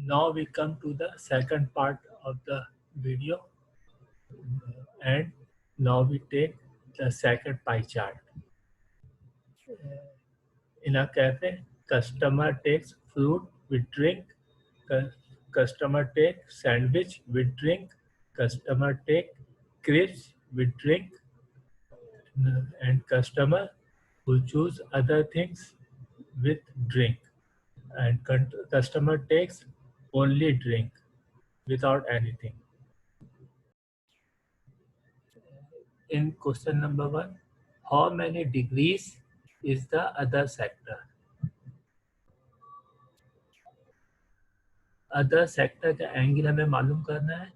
Now we come to the second part of the video, and now we take the second pie chart. In a cafe, customer takes fruit with drink, customer take sandwich with drink, customer take crisps with drink, and customer who choose other things with drink, and customer takes only drink without anything. In question number 1, how many degrees is the other sector? Other sector का angle हमें मालूम करना है।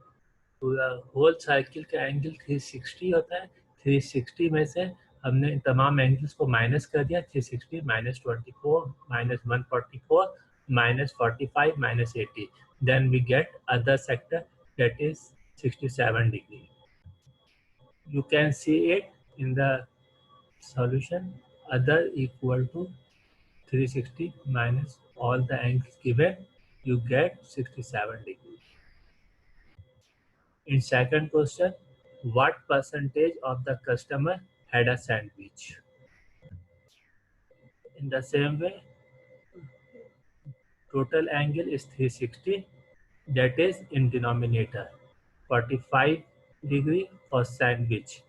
पूरा whole cycle का angle 360 होता है। 360 में से हमने तमाम एंगल्स को माइनस कर दिया। 360 minus 24 minus 144 minus 45 minus 80, then we get other sector that is 67 degree. You can see it in the solution. Other equal to 360 minus all the angles given, you get 67 degrees. In second question, what percentage of the customer had a sandwich? In the same way, total angle is 360, that is in denominator 45 degree for sandwich,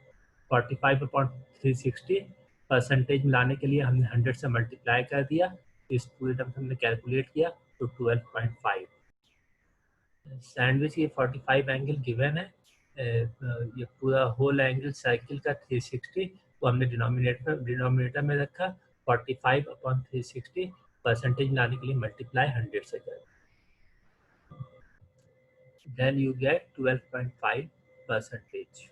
45 upon 360 percentage मिलाने के लिए हमने 100 से multiply कर दिया। इस पूरे term हमने कैलकुलेट किया तो 12.5। सैंडविच की 45 एंगल गिवन है। ये पूरा होल एंगल साइकिल का 360 वो हमने डिनोमिनेटर में रखा। 45 अपॉन 360 परसेंटेज लाने के लिए मल्टीप्लाई 100 से कर, then you get 12.5 percentage.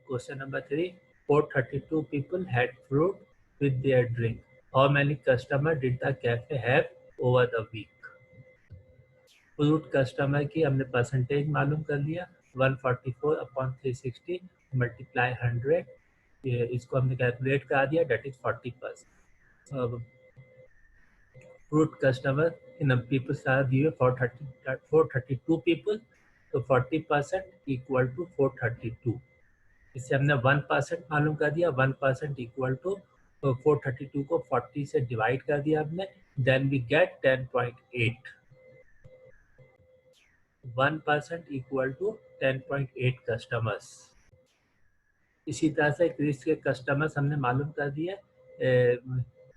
Question number 3, 432 people had fruit with their drink. How many customers did the cafe have over the week? Fruit customer की हमने परसेंटेज मालूम कर लिया। 144 अपॉन 360 मल्टीप्लाई 100, इसको हमने कैलकुलेट करा दिया, that is 40%। Fruit customer in people सारा दिए 432 पीपल, तो 40% इक्वल टू 432। इससे हमने 1% मालूम कर दिया। 1% इक्वल टू 432 को 40 से डिवाइड कर दिया हमने, then we get 10.8। 1% equal to 10.8 customers. इसी तरह से क्रिस के कस्टमर्स हमने मालूम कर दिए।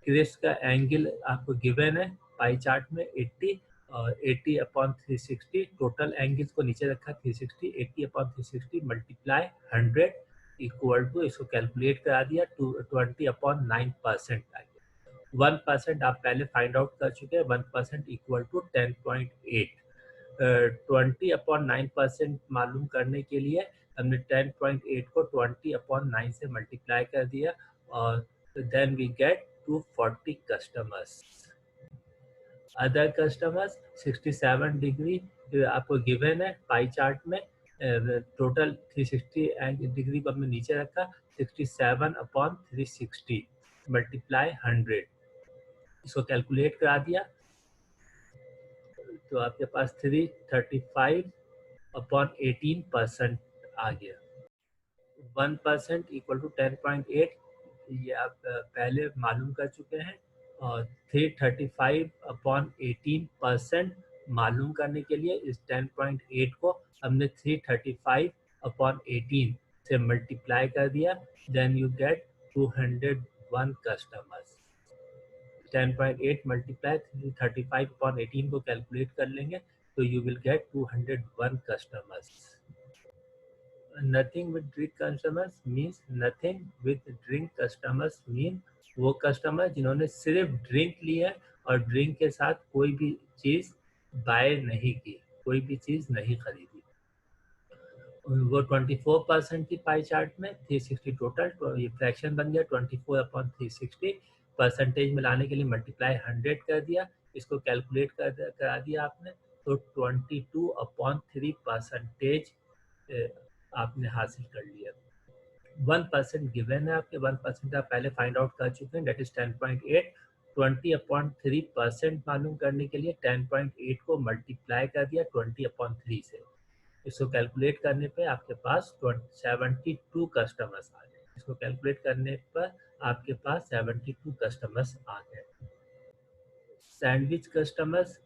क्रिस का एंगल आपको गिवन है पाई चार्ट में 80, और 80 अपॉन 360 टोटल एंगल्स को नीचे रखा 360, 80 अपॉन 360 मल्टीप्लाई 100 इक्वल टू, इसको कैलकुलेट करा दिया 20 अपॉन 9% आ गया। 1% आप पहले फाइंड आउट कर चुके हैं। 1% इक्वल टू 10.8। 20 अपॉन 9% मालूम करने के लिए हमने 10.8 को 20 अपॉन 9 से मल्टीप्लाई कर दिया, और then we get 240 customers. Other customers 67 degree आपको गिवन है पाई चार्ट में। टोटल 360 डिग्री को हमने नीचे रखा, 67 अपॉन 360 मल्टीप्लाई 100, इसको कैलकुलेट करा दिया तो आपके पास 335 अपॉन 18% आ गया। 1% इक्वल टू 10.8, ये आप पहले मालूम कर चुके हैं। और 335 अपॉन 18% मालूम करने के लिए इस 10.8 को हमने 335 अपॉन 18 से मल्टीप्लाई कर दिया, then you get 201 customers. 10.8 multiply 335 upon 18 को कैलकुलेट कर लेंगे तो you will get 201 customers. Nothing with drink customers means, nothing with drink customers mean वो कस्टमर जिन्होंने सिर्फ ड्रिंक लिया और ड्रिंक के साथ कोई भी चीज़ बाय नहीं की, कोई भी चीज़ नहीं खरीदी। वो 24% की पाई चार्ट में 360 टोटल, तो ये फ्रैक्शन बन गया 24 अपॉन 360। परसेंटेज में लाने के लिए मल्टीप्लाई 100 कर दिया, इसको कैलकुलेट करा दिया आपने, तो 22 अपॉन 3 परसेंटेज आपने हासिल कर लिया। 1% गिवन है आपके, 1% आप पहले फाइंड आउट कर चुके हैं, डेट इज 10.8। 20/3% मालूम करने के लिए 10.8 को मल्टीप्लाई कर दिया 20/3 से। इसको कैलकुलेट करने पे आपके पास 72 कस्टमर्स आ गए। इसको कैलकुलेट करने पर आपके पास 72 कस्टमर्स आ गए। सैंडविच कस्टमर्स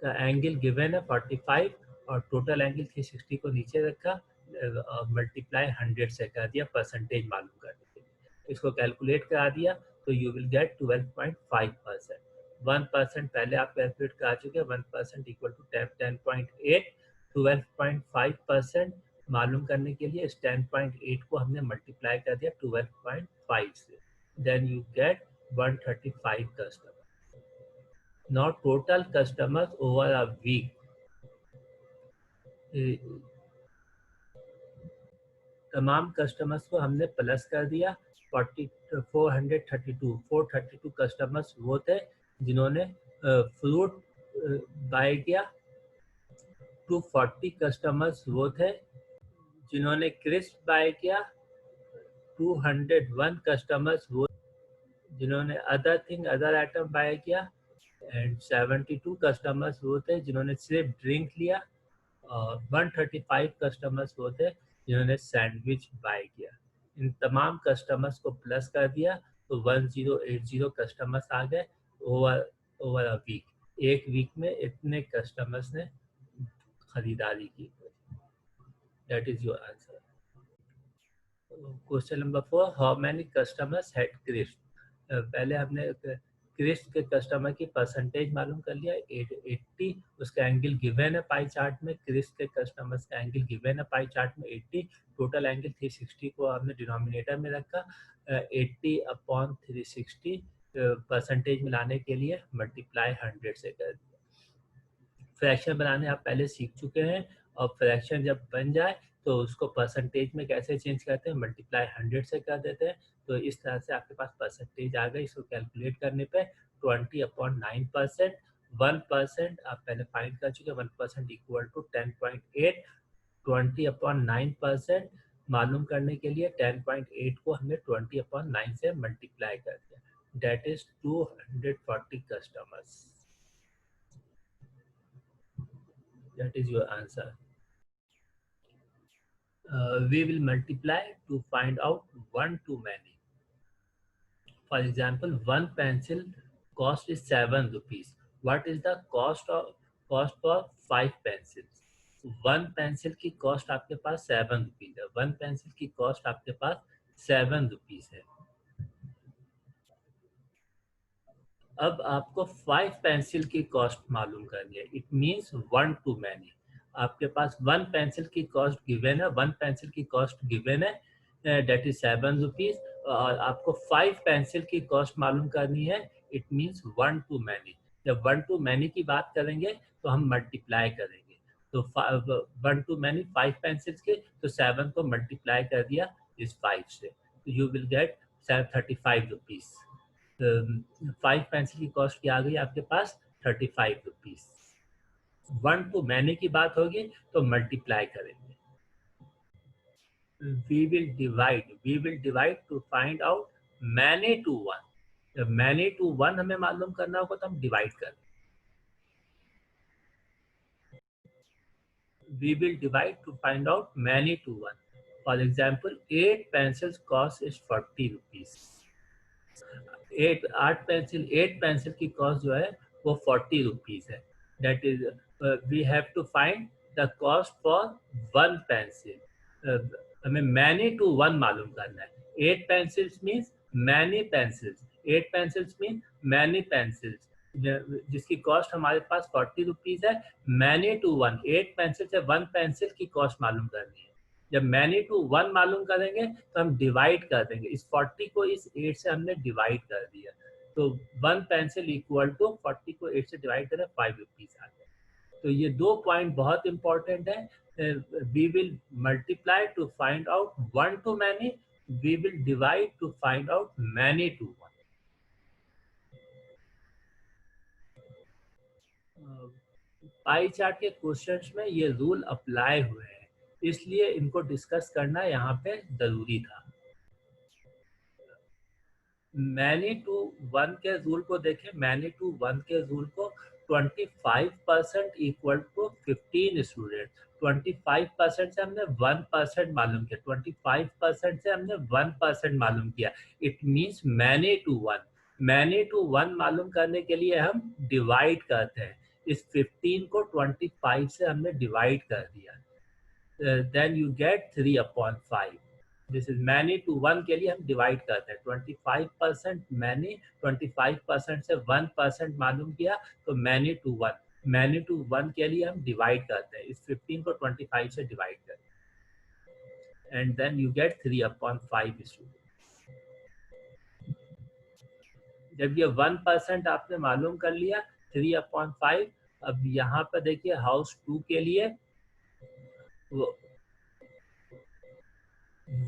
का एंगल गिवन है 45 और टोटल एंगल 360 को नीचे रखा, मल्टीप्लाई 100 से कर दिया परसेंटेज मालूम करने के लिए। इसको कैलकुलेट करा दिया तो यू विल गेट 12.5%। 1% पहले आप कैलकुलेट करा चुके हैं, 1% इक्वल टू 10.8। 12.5% मालूम करने के लिए इस 10.8 को हमने मल्टीप्लाई कर दिया 12.5 से, then you get 135 customer. Now total customers over a week, तमाम कस्टमर्स को हमने प्लस कर दिया 432 कस्टमर्स वो थे जिन्होंने फ्रूट बाय किया। 240 कस्टमर्स वो थे जिन्होंने क्रिस्प बाय किया। 201 कस्टमर्स वो जिन्होंने अदर आइटम बाय किया। एंड 72 कस्टमर्स वो थे जिन्होंने सिर्फ ड्रिंक लिया। 135 कस्टमर्स वो थे जिन्होंने सैंडविच बाय किया। इन तमाम कस्टमर्स को प्लस कर दिया तो 1080 कस्टमर्स आ गए ओवर अ वीक। एक वीक में इतने कस्टमर्स ने खरीदारी की। That is your answer. Question number 4, how many customers had crisp. पहले हमने क्रिस्प के कस्टमर की परसेंटेज मालूम कर लिया 80। उसका एंगल गिवन है पाई चार्ट में। क्रिस्प के कस्टमर्स का एंगल गिवन है पाई चार्ट में 80। टोटल एंगल 360 को हमने डिनोमिनेटर में रखा। 80/360 परसेंटेज मिलाने के लिए मल्टीप्लाई 100 से कर दिया। फ्रैक्शन बनाने आप पहले सीख चुके हैं और फ्रैक्शन जब बन जाए तो उसको परसेंटेज में कैसे चेंज करते हैं, मल्टीप्लाई 100 से कर देते हैं। तो इस तरह से आपके पास परसेंटेज आ गई। इसको कैलकुलेट करने पे 20/9%। 1% आप पहले फाइंड कर चुके हैं। 1% इक्वल टू 10.8। 20/9% मालूम करने के लिए 10.8 को हमने 20/9 से मल्टीप्लाई कर दिया। That is 240 customers. That is your answer. We will multiply to find out one to many. For example, one pencil cost is 7 rupees. What is the cost for 5 pencils? One pencil की cost आपके पास 7 rupees है। One pencil की cost आपके पास 7 rupees है। अब आपको 5 pencil की cost मालूम करनी है। It means 1 to many। आपके पास 1 पेंसिल की कॉस्ट गिवन है। 1 पेंसिल की कॉस्ट गिवन है, डेट इज 7 रुपीज। और आपको 5 पेंसिल की कॉस्ट मालूम करनी है। It means 1 to many। जब 1 to many की बात करेंगे तो हम मल्टीप्लाई करेंगे। तो 1 to many 5 पेंसिल्स के, तो 7 को मल्टीप्लाई कर दिया इस 5 से, तो you will gate 35 rupees. 5 pencil की कॉस्ट क्या आ गई आपके पास 35 रुपीज। 1 to many की बात होगी तो मल्टीप्लाई करेंगे। we will divide to find out many to 1। जब many to 1 हमें मालूम करना होगा तो हम डिवाइड करें। we will divide to find out many to 1। for example, 8 pencils cost is 40 rupees। 8 pencil की कॉस्ट जो है वो 40 रुपीज है। That is we have to find the cost for 1 pencil. हमें मैनी टू 1 मालूम करना है। 8 pencils means many pencils. 8 pencils mean many pencils, जिसकी कॉस्ट हमारे पास 40 रुपीज है। मैनी टू 1, 8 पेंसिल से 1 पेंसिल की कॉस्ट मालूम करनी है। जब मैनी टू 1 मालूम करेंगे तो हम डिवाइड कर देंगे। इस 40 को इस 8 से हमने डिवाइड कर दिया, तो 1 पेंसिल इक्वल टू 40 को 8 से डिवाइड करें 5 रुपीज आ गए। तो ये 2 पॉइंट बहुत इंपॉर्टेंट है। We will multiply to find out 1 to many। We will divide to find out many to 1। Pie chart के क्वेश्चंस में ये रूल अप्लाई हुए हैं, इसलिए इनको डिस्कस करना यहाँ पे जरूरी था। मैनी टू वन के रूल को देखें, मैनी टू वन के रूल को 25% इक्वल टू 15 स्टूडेंट। 25% से हमने 1% मालूम किया, 25% से हमने 1% मालूम किया। It means many to one, many to one मालूम करने के लिए हम डिवाइड करते हैं। इस 15 को 25 से हमने डिवाइड कर दिया, then you get 3/5। This is many to one के लिए हम डिवाइड करते हैं, 25% मैनी, 25% से 1% मालूम किया तो many to one, many to one के लिए हम डिवाइड करते हैं, इस 15 को 25 से डिवाइड करते हैं, and then you get 3/5 student. जब ये 1% आपने मालूम कर लिया, 3/5। अब यहाँ पर देखिए हाउस 2 के लिए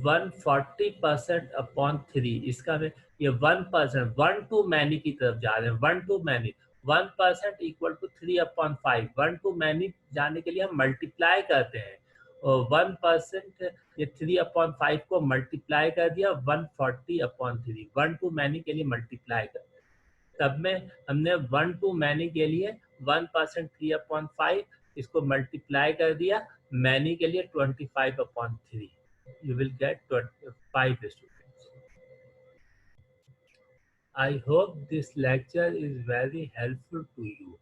140% अपॉन 3, इसका में ये 1%, 1 टू मैनी की तरफ जा रहे हैं, 1 to many, 1% equal to 3/5। 1 to many जाने के लिए हम मल्टीप्लाई करते हैं, और 1% ये 3/5 को मल्टीप्लाई कर दिया 140/3, 1 टू मैनी के लिए मल्टीप्लाई कर, तब में हमने 1 टू मैनी के लिए 1% 3/5, इसको मल्टीप्लाई कर दिया मैनी के लिए 25/3, you will get 25 students. I hope this lecture is very helpful to you.